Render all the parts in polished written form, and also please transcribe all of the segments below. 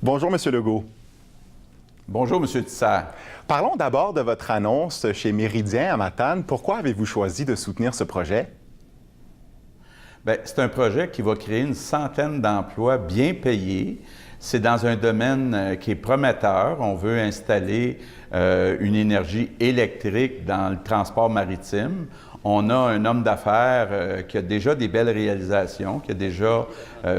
Bonjour, Monsieur Legault. Bonjour, M. Tisser. Parlons d'abord de votre annonce chez Méridien à Matane. Pourquoi avez-vous choisi de soutenir ce projet? Bien, c'est un projet qui va créer une centaine d'emplois bien payés. C'est dans un domaine qui est prometteur. On veut installer une énergie électrique dans le transport maritime. On a un homme d'affaires qui a déjà des belles réalisations, qui a déjà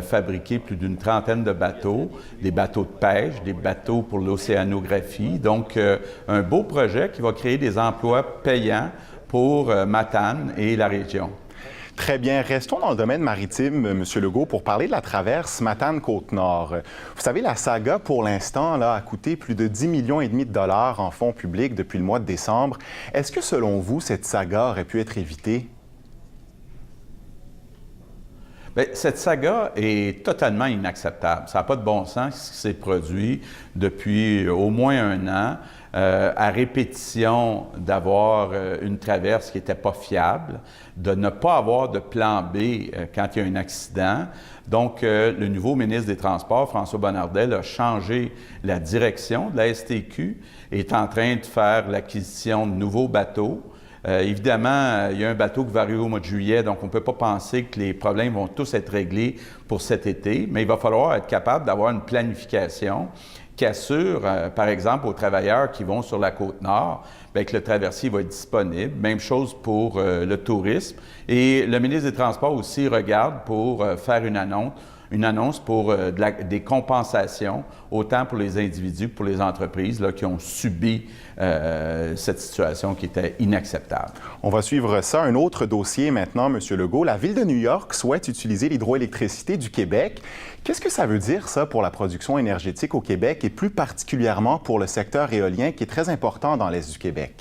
fabriqué plus d'une trentaine de bateaux, des bateaux de pêche, des bateaux pour l'océanographie. Donc, un beau projet qui va créer des emplois payants pour Matane et la région. Très bien. Restons dans le domaine maritime, M. Legault, pour parler de la traverse Matane-Côte-Nord. Vous savez, la saga, pour l'instant, a coûté plus de 10,5 millions de dollars en fonds publics depuis le mois de décembre. Est-ce que, selon vous, cette saga aurait pu être évitée? Bien, cette saga est totalement inacceptable. Ça n'a pas de bon sens ce qui s'est produit depuis au moins un an, à répétition d'avoir une traverse qui n'était pas fiable, de ne pas avoir de plan B quand il y a un accident. Donc, le nouveau ministre des Transports, François Bonnardel, a changé la direction de la STQ et est en train de faire l'acquisition de nouveaux bateaux. Évidemment, il y a un bateau qui va arriver au mois de juillet, donc on ne peut pas penser que les problèmes vont tous être réglés pour cet été, mais il va falloir être capable d'avoir une planification qui assure, par exemple, aux travailleurs qui vont sur la Côte-Nord, bien, que le traversier va être disponible. Même chose pour le tourisme. Et le ministre des Transports aussi regarde pour faire une annonce pour des compensations, autant pour les individus que pour les entreprises là, qui ont subi cette situation qui était inacceptable. On va suivre ça. Un autre dossier maintenant, M. Legault. La Ville de New York souhaite utiliser l'hydroélectricité du Québec. Qu'est-ce que ça veut dire, ça, pour la production énergétique au Québec et plus particulièrement pour le secteur éolien qui est très important dans l'Est du Québec?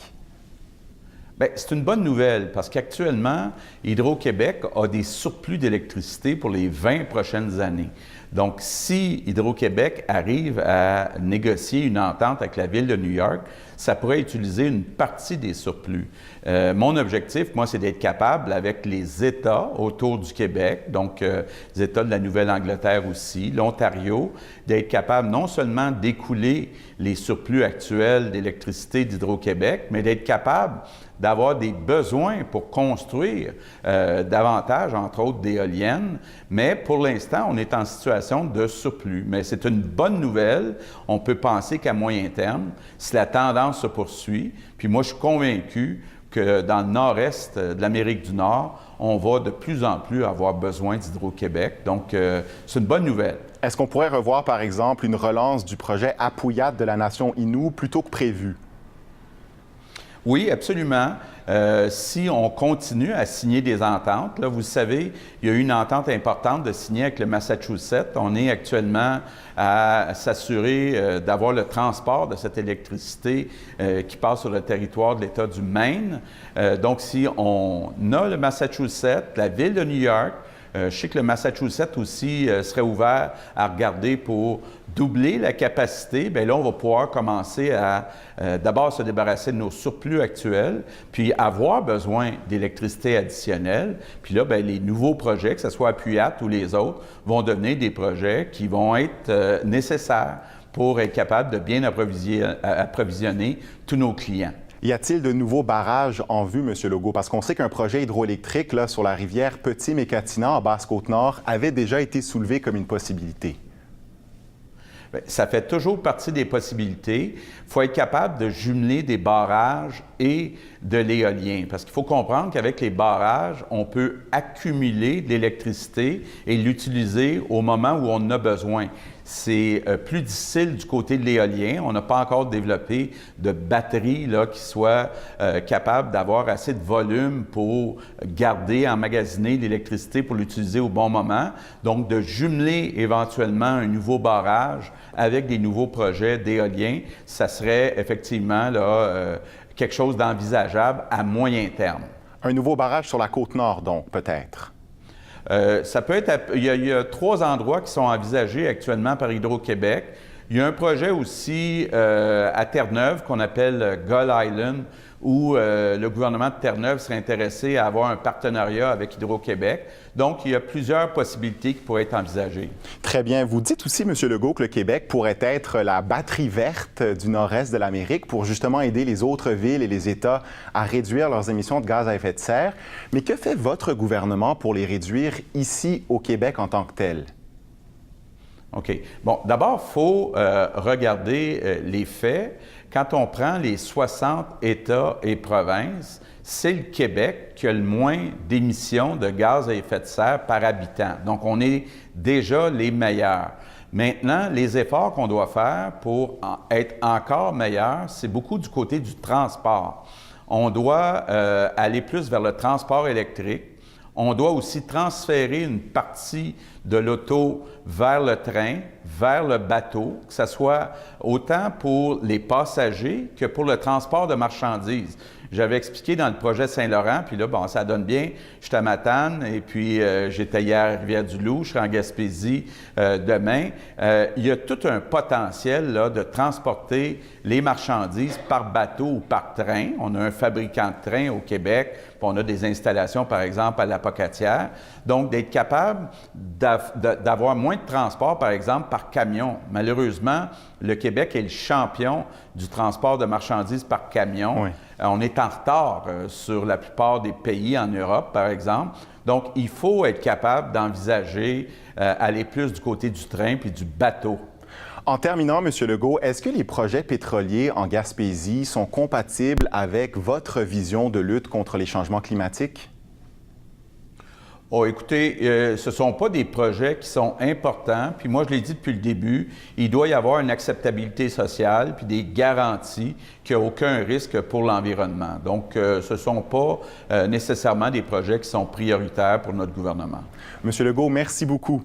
Bien, c'est une bonne nouvelle parce qu'actuellement, Hydro-Québec a des surplus d'électricité pour les 20 prochaines années. Donc, si Hydro-Québec arrive à négocier une entente avec la Ville de New York, ça pourrait utiliser une partie des surplus. Mon objectif, moi, c'est d'être capable, avec les États autour du Québec, donc les États de la Nouvelle-Angleterre aussi, l'Ontario, d'être capable non seulement d'écouler les surplus actuels d'électricité d'Hydro-Québec, mais d'être capable d'avoir des besoins pour construire davantage, entre autres, d'éoliennes. Mais pour l'instant, on est en situation de surplus. Mais c'est une bonne nouvelle. On peut penser qu'à moyen terme, si la tendance se poursuit, puis moi, je suis convaincu que dans le nord-est de l'Amérique du Nord, on va de plus en plus avoir besoin d'Hydro-Québec. Donc, c'est une bonne nouvelle. Est-ce qu'on pourrait revoir, par exemple, une relance du projet Apuiat de la nation Innu plutôt que prévu? Oui, absolument. Si on continue à signer des ententes, là, vous savez, il y a eu une entente importante de signer avec le Massachusetts. On est actuellement à s'assurer d'avoir le transport de cette électricité qui passe sur le territoire de l'État du Maine. Donc, si on a le Massachusetts, la Ville de New York, je sais que le Massachusetts aussi serait ouvert à regarder pour doubler la capacité. Bien là, on va pouvoir commencer à d'abord se débarrasser de nos surplus actuels, puis avoir besoin d'électricité additionnelle. Puis là, bien, les nouveaux projets, que ce soit Apuiat ou les autres, vont devenir des projets qui vont être nécessaires pour être capable de bien approvisionner tous nos clients. Y a-t-il de nouveaux barrages en vue, M. Legault? Parce qu'on sait qu'un projet hydroélectrique là, sur la rivière Petit-Mécatina, en Basse-Côte-Nord, avait déjà été soulevé comme une possibilité. Bien, ça fait toujours partie des possibilités. Il faut être capable de jumeler des barrages et de l'éolien. Parce qu'il faut comprendre qu'avec les barrages, on peut accumuler de l'électricité et l'utiliser au moment où on en a besoin. C'est plus difficile du côté de l'éolien. On n'a pas encore développé de batterie là, qui soit capable d'avoir assez de volume pour garder, emmagasiner l'électricité pour l'utiliser au bon moment. Donc, de jumeler éventuellement un nouveau barrage avec des nouveaux projets d'éolien, ça serait effectivement là, quelque chose d'envisageable à moyen terme. Un nouveau barrage sur la Côte-Nord, donc, peut-être? Ça peut être... Il y a 3 endroits qui sont envisagés actuellement par Hydro-Québec. Il y a un projet aussi à Terre-Neuve qu'on appelle Gull Island, où le gouvernement de Terre-Neuve serait intéressé à avoir un partenariat avec Hydro-Québec. Donc, il y a plusieurs possibilités qui pourraient être envisagées. Très bien. Vous dites aussi, M. Legault, que le Québec pourrait être la batterie verte du nord-est de l'Amérique pour justement aider les autres villes et les États à réduire leurs émissions de gaz à effet de serre. Mais que fait votre gouvernement pour les réduire ici au Québec en tant que tel? OK. Bon, d'abord, il faut regarder les faits. Quand on prend les 60 États et provinces, c'est le Québec qui a le moins d'émissions de gaz à effet de serre par habitant. Donc, on est déjà les meilleurs. Maintenant, les efforts qu'on doit faire pour être encore meilleurs, c'est beaucoup du côté du transport. On doit aller plus vers le transport électrique. On doit aussi transférer une partie de l'auto vers le train, vers le bateau, que ce soit autant pour les passagers que pour le transport de marchandises. J'avais expliqué dans le projet Saint-Laurent, puis là, bon, ça donne bien. Je suis à Matane, et puis j'étais hier à Rivière-du-Loup, je serai en Gaspésie demain. Il y a tout un potentiel là, de transporter les marchandises par bateau ou par train. On a un fabricant de train au Québec, puis on a des installations, par exemple, à la Pocatière. Donc, d'être capable d'avoir moins de transport, par exemple, par camion. Malheureusement, le Québec est le champion du transport de marchandises par camion. Oui. On est en retard sur la plupart des pays en Europe, par exemple. Donc, il faut être capable d'envisager aller plus du côté du train puis du bateau. En terminant, M. Legault, est-ce que les projets pétroliers en Gaspésie sont compatibles avec votre vision de lutte contre les changements climatiques? Oh, écoutez, ce ne sont pas des projets qui sont importants. Puis moi, je l'ai dit depuis le début, il doit y avoir une acceptabilité sociale puis des garanties qu'il n'y a aucun risque pour l'environnement. Donc, ce ne sont pas nécessairement des projets qui sont prioritaires pour notre gouvernement. M. Legault, merci beaucoup.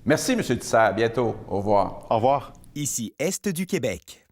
Merci, M. Tisser. À bientôt. Au revoir. Au revoir. Ici Est du Québec.